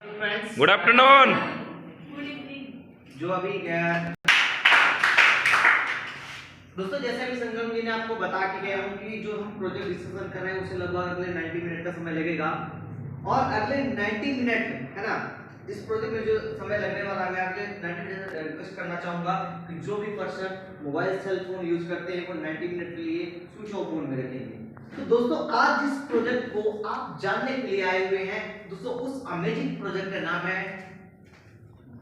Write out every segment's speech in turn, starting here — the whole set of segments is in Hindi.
Good afternoon. जो अभी दोस्तों जैसे अभी संगम जी ने आपको बता के गया हूँ कि जो हम प्रोजेक्ट डिस्कशन कर रहे हैं उसे लगभग अगले 90 मिनट का समय लगेगा और अगले 90 मिनट है ना इस प्रोजेक्ट में जो समय लगने वाला है मैं अगले 90 मिनट रिक्वेस्ट करना चाहूंगा कि जो भी person mobile cell phone use करते हैं वो 90 मिनट के लिए स्विच ऑफ मोड में रखेंगे। तो दोस्तों आज जिस प्रोजेक्ट को आप जानने के लिए आए हुए हैं दोस्तों उस अमेजिंग प्रोजेक्ट का नाम है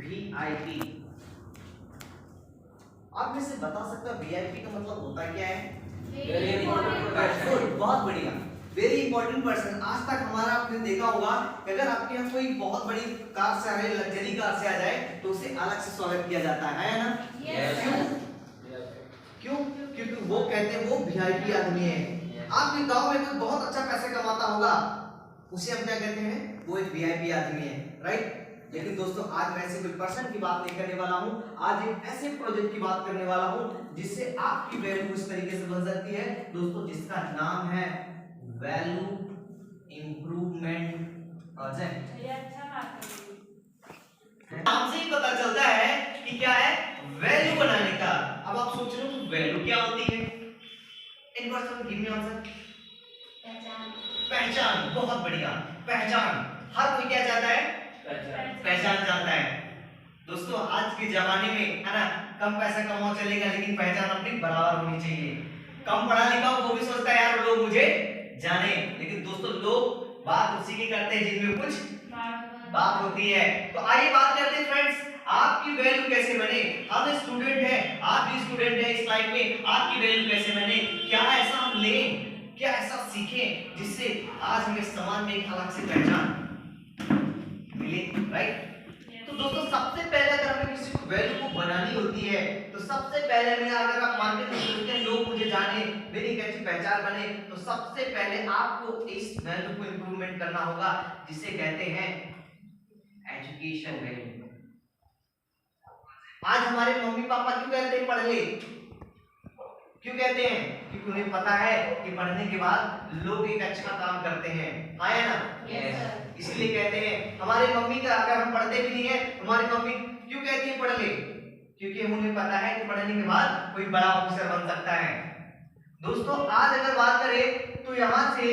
VIP। आप में से बता सकता VIP का मतलब होता क्या है? Very important person. बहुत बढ़िया, वेरी इंपॉर्टेंट पर्सन। आज तक हमारा आपने देखा होगा कि अगर आपके यहाँ कोई बहुत बड़ी कार से आ जाए, लग्जरी कार से आ जाए तो उसे अलग से स्वागत किया जाता है ना? क्यों? क्योंकि वो कहते हैं वो VIP आदमी है। आपके गांव में कोई बहुत अच्छा पैसे कमाता होगा उसे हम क्या कहते हैं? वो एक VIP आदमी है, राइट? लेकिन दोस्तों आज मैं ऐसे कोई पर्सन की बात नहीं करने वाला हूं, आज एक ऐसे प्रोजेक्ट की बात करने वाला हूं जिससे आपकी वैल्यू इस तरीके से बन सकती है दोस्तों, जिसका नाम है वैल्यू इंप्रूवमेंट प्रोजेक्ट। नाम से ही पता चलता है कि क्या है वैल्यू बनाने का। अब आप सोच रहे हो तो वैल्यू क्या होती है? In person give me answer. पहचान। बहुत बढ़िया, पहचान। हर कोई क्या चाहता है? पहचान चाहता है। दोस्तों आज के जमाने में है ना कम पैसा कमाओ चलेगा लेकिन पहचान अपनी बराबर होनी चाहिए। कम पढ़ा लिखा हो वो भी सोचता है यार लोग मुझे जाने, लेकिन दोस्तों लोग बात उसी की करते हैं जिनमें कुछ बात होती है। तो आइए बात करते हैं फ्रेंड्स, आपकी वैल्यू कैसे बने। हम स्टूडेंट हैं, आप भी स्टूडेंट हैं इस लाइफ में, आपकी वैल्यू कैसे बने? क्या ऐसा हम लें, क्या ऐसा सीखें जिससे आज हमें समाज में एक अलग से पहचान मिले, राइट? तो दोस्तों सबसे पहले अगर हमें किसी को वैल्यू को बनानी होती है तो सबसे पहले में अगर आप मार्केट में सोचते हैं लोग मुझे जाने, मेरी एक अच्छी पहचान बने, तो सबसे पहले आपको इस वैल्यू को इंप्रूवमेंट करना होगा जिसे कहते हैं एजुकेशन वैल्यू। आज हमारे मम्मी पापा क्यों कहते हैं पढ़ ले? क्यों कहते हैं? क्योंकि उन्हें पता है कि पढ़ने के बाद लोग एक अच्छा काम करते हैं, आया ना? yes, इसलिए कहते हैं। हमारे मम्मी का अगर हम पढ़ते भी नहीं है हमारी मम्मी क्यों कहती है पढ़ ले? क्योंकि उन्हें पता है कि पढ़ने के बाद कोई बड़ा ऑफिसर बन सकता है। दोस्तों आज अगर बात करें तो यहाँ से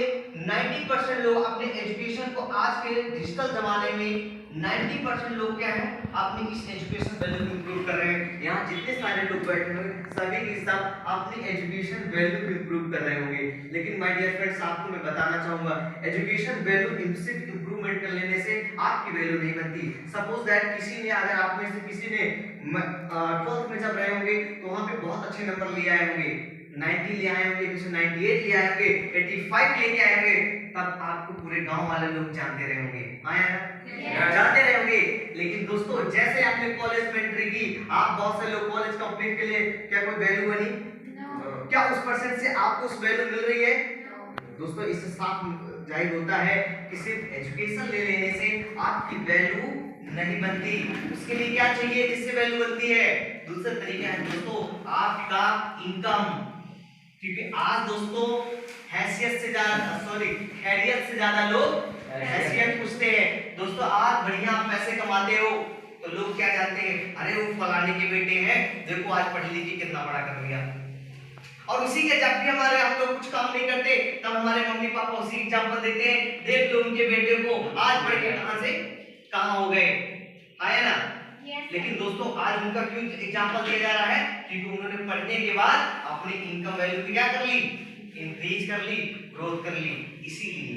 90% लोग अपने एजुकेशन को आज के डिजिटल जमाने में 90% लोग क्या है अपनी इस एजुकेशन वैल्यू को इंप्रूव कर रहे हैं। यहाँ जितने सारे लोग बैठे हुए सभी के सब अपनी एजुकेशन वैल्यू को इंप्रूव कर रहे होंगे। लेकिन माय डियर फ्रेंड्स आपको मैं बताना चाहूंगा एजुकेशन वैल्यू सिर्फ इंप्रूवमेंट कर लेने से आपकी वैल्यू नहीं बनती। सपोज दैट किसी ने अगर आप में से किसी ने 12th में जब रहे होंगे तो वहां पे बहुत अच्छे नंबर ले आए होंगे, 90 ले आए होंगे, किसी 98 ले आए होंगे, 85 लेके आए होंगे, तब आपको पूरे गांव वाले लोग जानते रहे होंगे, आया ना? जानते रहे होंगे। लेकिन दोस्तों जैसे आपने कॉलेज में एंट्री की, आप बहुत से लोग कॉलेज कंप्लीट के लिए क्या कोई वैल्यू बनी? क्या उस पर्सन से आपको उस वैल्यू मिल रही है? दोस्तों इससे साफ जाहिर होता है कि सिर्फ एजुकेशन ले लेने से आपकी वैल्यू नहीं बनती। उसके लिए क्या चाहिए जिससे वैल्यू बनती है? दूसरा तरीका है दोस्तों आपका इनकम। क्योंकि आज दोस्तों हैसियत से ज्यादा खैरियत से ज्यादा लोग हैसियत पूछते हैं। दोस्तों आज बढ़िया आप पैसे कमाते हो तो लोग क्या जानते हैं, अरे वो फलाने के बेटे हैं, देखो आज पढ़ लिख के कितना बड़ा कर लिया। और उसी के जब भी हमारे हम लोग कुछ काम नहीं करते तब हमारे मम्मी पापा उसी एग्जांपल देते हैं, देख लो उनके बेटे को आज पढ़ के कहां से कहां हो गए, आया ना? लेकिन दोस्तों आज उनका क्यों एग्जांपल दिया जा रहा है? क्योंकि उन्होंने पढ़ने के बाद अपनी इनकम वैल्यू क्या कर ली? इंक्रीज कर ली, ग्रोथ कर ली, इसीलिए।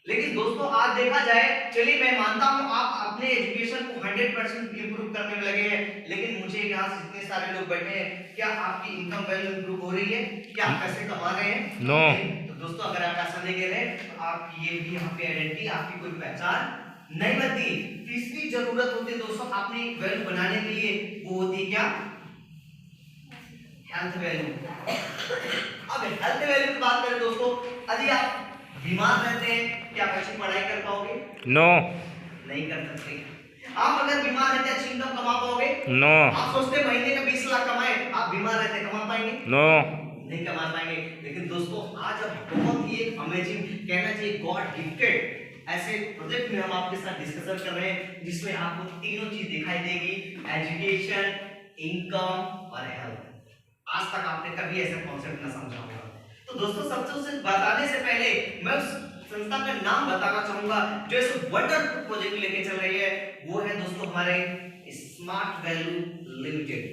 लेकिन दोस्तों आज देखा जाए, चलिए मैं मानता हूं आप अपने एजुकेशन को 100% इंप्रूव करने में लगे हैं, लेकिन मुझे यहाँ जितने सारे लोग बैठे हैं क्या आपकी इनकम वैल्यू इंप्रूव हो रही है? क्या आप पैसे कमा रहे हैं? नो। तो दोस्तों अगर आप ऐसा नहीं कर रहे तो आपकी ये भी यहाँ पे आइडेंटिटी, आपकी कोई पहचान नहीं बनती। तीसरी जरूरत होती है दोस्तों अपनी वैल्यू बनाने के लिए, वो होती है क्या? Health value. अब हेल्थ वैल्यू की बात करें दोस्तों, यदि आप बीमार रहते हैं क्या आप अच्छी पढ़ाई कर पाओगे? नो, नहीं कर सकते। आप अगर बीमार रहते अच्छी इनकम कमा पाओगे? नो। आप सोचते महीने का 20 लाख कमाए, आप बीमार रहते कमा पाएंगे? नो, नहीं कमा पाएंगे। लेकिन दोस्तों आज अब बहुत ही एक अमेजिंग कहना चाहिए गॉड गिफ्टेड ऐसे प्रोजेक्ट में हम आपके साथ डिस्कशन कर रहे हैं जिसमें आपको तीनों चीज दिखाई देगी, एजुकेशन, इनकम और हेल्थ। आज तक आपने कभी ऐसा कॉन्सेप्ट ना समझा होगा। तो दोस्तों सबसे बताने से पहले मैं उस संस्था का नाम बताना चाहूंगा जो इस वंडरफुल प्रोजेक्ट लेके चल रही है, वो है दोस्तों हमारे स्मार्ट वैल्यू लिमिटेड।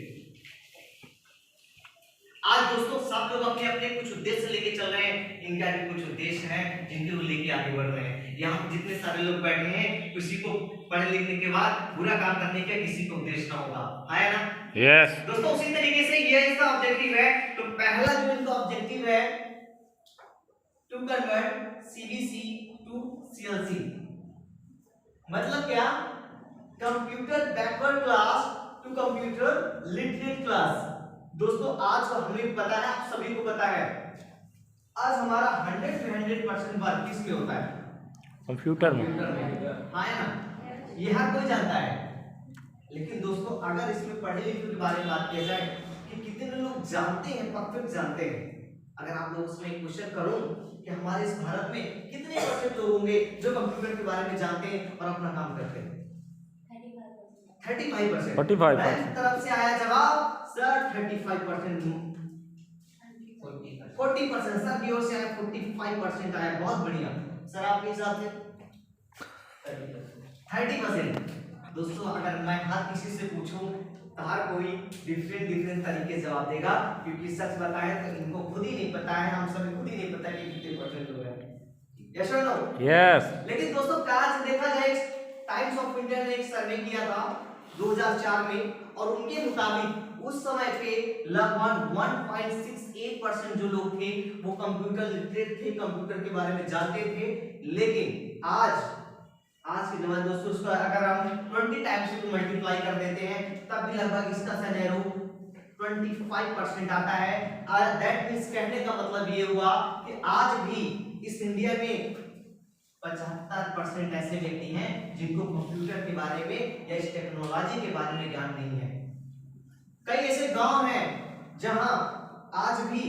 आज दोस्तों सब लोग अपने अपने कुछ उद्देश्य लेके चल रहे हैं, इनका भी कुछ उद्देश्य है जिनके वो लेके आगे बढ़ रहे हैं। यहाँ जितने सारे लोग बैठे हैं, किसी को पढ़े लिखने के बाद बुरा काम करने का किसी को उद्देश्य ना होगा, है ना? यस दोस्तों उसी तरीके से ये इसका ऑब्जेक्टिव है। तो पहला जो इनका ऑब्जेक्टिव है to convert CBC to CLC. मतलब क्या? Computer backward class to computer literate class. दोस्तों आज हमें पता है, आप सभी को पता है, आज हमारा 100% वर्क किसमें होता है? कंप्यूटर में। हाँ है ना, ये हर कोई जानता है। लेकिन दोस्तों अगर इसमें पढ़े लिखे के बारे में बात किया जाए कि कितने लोग जानते हैं, परफेक्ट जानते हैं, अगर आप लोग उसमें एक क्वेश्चन करो कि हमारे इस भारत में कितने परसेंट लोग होंगे जो कंप्यूटर के बारे में जानते हैं और अपना काम करते हैं? 35%। 45% तरफ से आया जवाब सर 35%। 40% सर की ओर से आया 45% आया, बहुत बढ़िया सर। आपके हिसाब से 30%। दोस्तों अगर मैं हर किसी से पूछूं तो हर कोई डिफरेंट तरीके जवाब देगा, क्योंकि सच बताएं तो इनको खुद ही नहीं पता है, हम सभी खुद ही नहीं पता कि कितने परसेंट लोग हैं। यस और नो? यस। लेकिन दोस्तों आज देखा जाए टाइम्स ऑफ इंडिया ने एक सर्वे किया था 2004 में, और उनके मुताबिक उस समय पे लगभग 1.68% जो लोग थे वो कंप्यूटर लिटरेट थे, कंप्यूटर के बारे में जानते थे। लेकिन आज के जमाने दोस्तों उसको अगर हम 20 टाइम्स से मल्टीप्लाई कर देते हैं तब भी लगभग इसका सिनेरियो 25% आता है। दैट मींस कहने का मतलब ये हुआ कि आज भी इस इंडिया में 75% ऐसे व्यक्ति हैं जिनको कंप्यूटर के बारे में या इस टेक्नोलॉजी के बारे में ज्ञान नहीं है। कई ऐसे गांव हैं जहां आज भी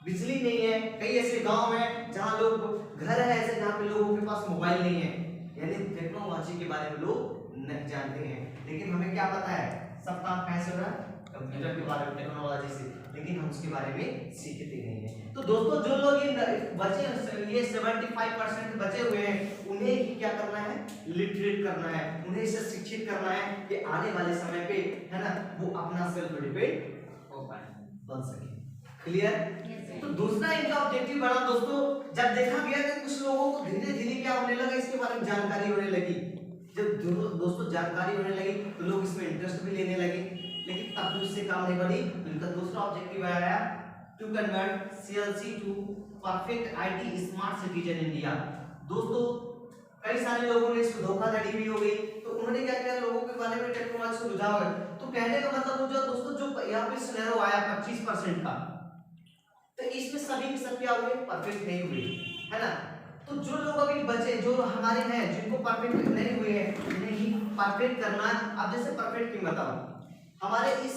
बिजली नहीं है, कई ऐसे गांव हैं जहां लोग घर है ऐसे जहां पे लोगों के पास मोबाइल नहीं है, यानी टेक्नोलॉजी के बारे में लोग नहीं जानते हैं। लेकिन हमें क्या पता है, सब काम कैसे हो रहा है? कंप्यूटर के बारे में, टेक्नोलॉजी से, लेकिन हम उसके बारे में सीखते नहीं हैं। तो दोस्तों जो लोग बचे, ये 75% बचे हुए हैं, उन्हें ही क्या करना है? लिटरेट करना है, उन्हें इसे शिक्षित करना है कि आने वाले समय पे है ना वो अपना सेल्फ डिपेंड हो पाए, बन सके। क्लियर? तो दूसरा इनका ऑब्जेक्टिव बना दोस्तों, जब देखा गया कि कुछ लोगों को धीरे धीरे क्या होने लगा, इसके बारे में जानकारी होने लगी। जब दोस्तों जानकारी होने लगी तो लोग इसमें इंटरेस्ट भी लेने लगे, लेकिन तब भी उससे काम नहीं बनी। इनका दूसरा ऑब्जेक्टिव आया to convert CLC to perfect IT smart citizen India. दोस्तों कई सारे लोगों ने इसको धोखाधड़ी भी हो गई, तो उन्होंने क्या किया, लोगों के बारे में टेक्नोलॉजी से रुझाव है। तो कहने का मतलब जो दोस्तों जो यहाँ पे सिनेरियो आया 25% का, तो इसमें सभी के सब क्या हुए? परफेक्ट नहीं हुए, है ना? तो जो लोग अभी बचे, जो हमारे हैं जिनको परफेक्ट नहीं हुए हैं, उन्हें ही परफेक्ट करना है। अब जैसे परफेक्ट क्यों बताओ, हमारे इस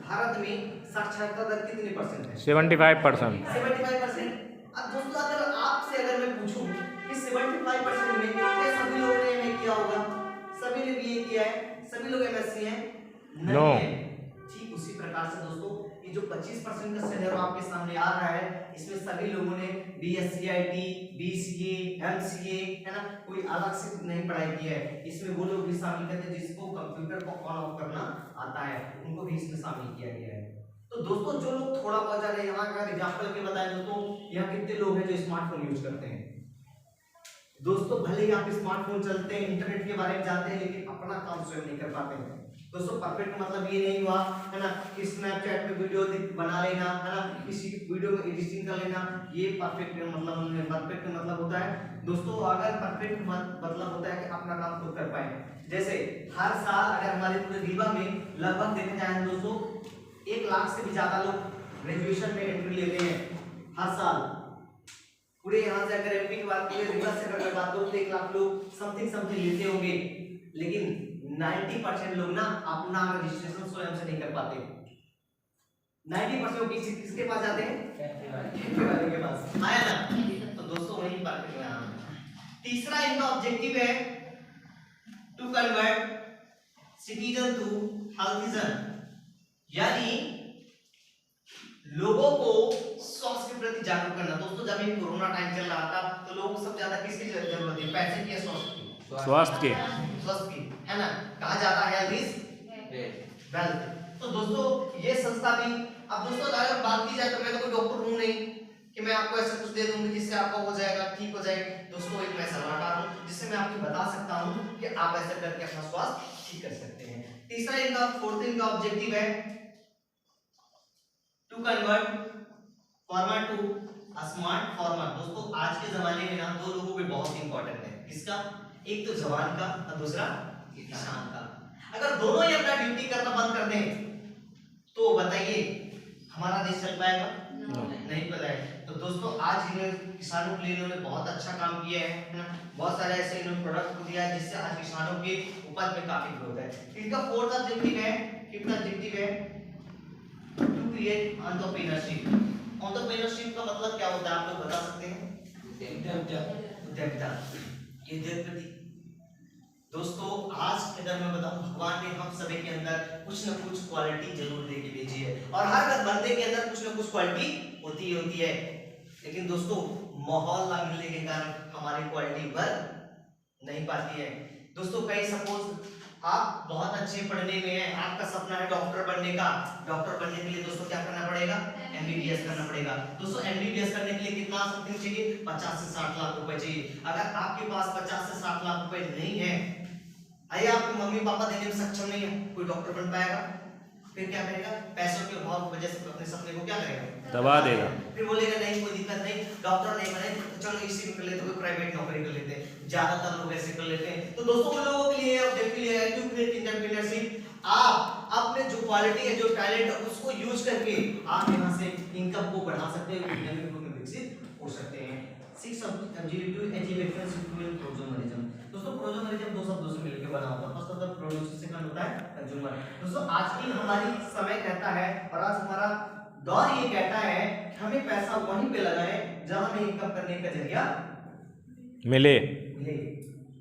भारत में साक्षरता दर कितने परसेंट है? 75%। 75%। अब दोस्तों अगर मैं पूछूं कि 75% में क्या सभी लोगों ने एमए किया होगा? सभी ने बीए किया है? सभी लोग एमएससी हैं? नो। ठीक उसी प्रकार से दोस्तों ये जो 25% का सिनेरियो आपके सामने आ रहा है, इसमें सभी लोगों ने बीएससी आईटी, बीसीए, एमसीए, है ना, कोई अलग से नहीं पढ़ाई की है। इसमें वो लोग भी शामिल करते हैं जिसको कंप्यूटर को ऑन ऑफ करना आता है, उनको भी इसमें शामिल किया गया है। तो दोस्तों जो लोग थोड़ा बहुत जाने, यहाँ का एग्जांपल के बताएं दोस्तों, यहाँ कितने लोग हैं जो स्मार्टफोन यूज करते हैं? दोस्तों भले ही आप स्मार्टफोन चलते हैं, इंटरनेट के बारे में जानते हैं, लेकिन अपना काम स्वयं नहीं कर पाते हैं। दोस्तों परफेक्ट मतलब ये नहीं हुआ, है ना, कि स्नैपचैट पे वीडियो बना लेना, है ना, किसी वीडियो में एडिटिंग कर लेना, ये परफेक्ट मतलब। परफेक्ट मतलब होता है दोस्तों, अगर परफेक्ट मतलब होता है कि अपना काम खुद कर पाए। जैसे हर साल अगर हमारे पूरे रीवा में लगभग देखा जाए दोस्तों 1 लाख से भी ज्यादा लोग ग्रेजुएशन में एंट्री लेते हैं हर साल। पूरे यहाँ से अगर एमपी की बात करें, रीवा से अगर बात करूं तो 1 लाख लोग समथिंग लेते होंगे, लेकिन 90% लोग ना अपना रजिस्ट्रेशन स्वयं से नहीं कर पाते। 90% किसके पास जाते हैं? के पास आया ना। तो दोस्तों वही परफेक्ट है। तीसरा इनका ऑब्जेक्टिव है टू कन्वर्ट सिटीजन टू हेल्थिजन, यानी लोगों को स्वास्थ्य के प्रति जागरूक करना। दोस्तों जब ये कोरोना टाइम चल रहा था तो लोगों को सबसे ज्यादा किसकी जरूरत है? पैसे की या स्वास्थ्य की? स्वास्थ्य के। स्वास्थ्य की, है ना? कहा जाता है हेल्थ इज वेल्थ। तो दोस्तों ये संस्था भी, अब दोस्तों अगर बात की जाए तो मैं तो कोई डॉक्टर हूं नहीं कि मैं आपको ऐसा कुछ दे दूंगी जिससे आपका हो जाएगा, ठीक हो जाएगा। दोस्तों एक मैं सलाहकार हूं जिससे मैं आपको बता सकता हूं कि आप ऐसा करके अपना स्वास्थ्य ठीक कर सकते हैं। तीसरा इनका, फोर्थ इनका ऑब्जेक्टिव है to convert farmer to a smart farmer. दोस्तों आज के जमाने में ना दो लोगों पे बहुत इंपॉर्टेंट है। किसका? एक तो जवान का और दूसरा किसान का। अगर दोनों ही अपना ड्यूटी करना बंद कर दें तो बताइए हमारा देश चल पाएगा? नहीं पाएगा। तो दोस्तों आज इन्होंने किसानों के लिए इन्होंने बहुत अच्छा काम किया है ना? बहुत सारे ऐसे इन्होंने प्रोडक्ट को दिया है जिससे आज किसानों के उपज में काफी ग्रोथ है। इनका फोर्थ ऑब्जेक्टिव है, फिफ्थ ऑब्जेक्टिव है टू क्रिएट एंटरप्रेन्योरशिप। एंटरप्रेन्योरशिप का मतलब क्या होता है आप लोग बता सकते हैं? उद्यमिता, ये उद्यमपति। दोस्तों आज अगर मैं बताऊं, भगवान ने हम सभी के अंदर कुछ न कुछ क्वालिटी जरूर दे के भेजी है और हर बंदे के अंदर कुछ न कुछ क्वालिटी होती है। लेकिन दोस्तों माहौल ना मिलने के कारण हमारी क्वालिटी बढ़ नहीं पाती है। दोस्तों कहीं सपोज आप बहुत अच्छे पढ़ने में हैं, आपका सपना है डॉक्टर बनने का। डॉक्टर बनने के लिए दोस्तों क्या करना पड़ेगा? एमबीबीएस करना पड़ेगा। दोस्तों एमबीबीएस करने के लिए कितना समथिंग चाहिए? 50 से 60 लाख रुपए चाहिए। अगर आपके पास 50 से 60 लाख रुपए नहीं है, आइए आपके मम्मी पापा देने में सक्षम नहीं है, कोई डॉक्टर बन पाएगा? फिर क्या करेगा? पैसों के अभाव की वजह से अपने सपने को क्या करेगा? दबा देगा। फिर बोलेगा नहीं कोई दिक्कत नहीं, डॉक्टर नहीं बने तो चलो इसी में कर लेते, कोई प्राइवेट नौकरी कर लेते हैं। ज्यादातर लोग ऐसे कर लेते हैं। तो दोस्तों वो लोगों के लिए ऑब्जेक्टिव ये है टू क्रिएट एंटरप्रेन्योरशिप। आप अपने जो क्वालिटी है, जो टैलेंट है उसको यूज करके आप यहां से इनकम को बढ़ा सकते हैं, इकोनॉमिक ग्रोथ में विकसित हो सकते हैं। 6 objective to achieve excellence in prosumerism. दोस्तों प्रोजोनरिज्म दो शब्दों से मिलकर बना होता है। First of the producer, second होता है कंज्यूमर। दोस्तों आज की हमारी समय कहता है और आज हमारा दौर ये कहता है कि हमें पैसा वहीं पे लगाएं जहां हमें इनकम करने का जरिया मिले।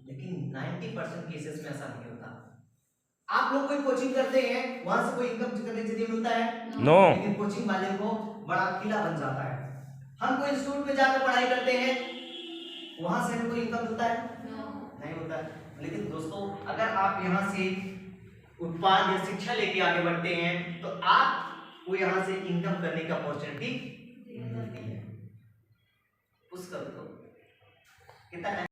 लेकिन 90% केसेस में ऐसा नहीं होता। आप लोग कोई कोचिंग करते हैं, वहां से कोई इनकम करने का जरिया मिलता है? नो। लेकिन कोचिंग वाले को बड़ा किला बन जाता है। हम कोई इंस्टीट्यूट में जाकर पढ़ाई करते हैं, वहां से हमें कोई इनकम मिलता है? नहीं होता है। लेकिन दोस्तों अगर आप यहाँ से उत्पाद या शिक्षा लेके आगे बढ़ते हैं तो आपको यहाँ से इनकम करने का अपॉर्चुनिटी मिलती है। उस कल को कितना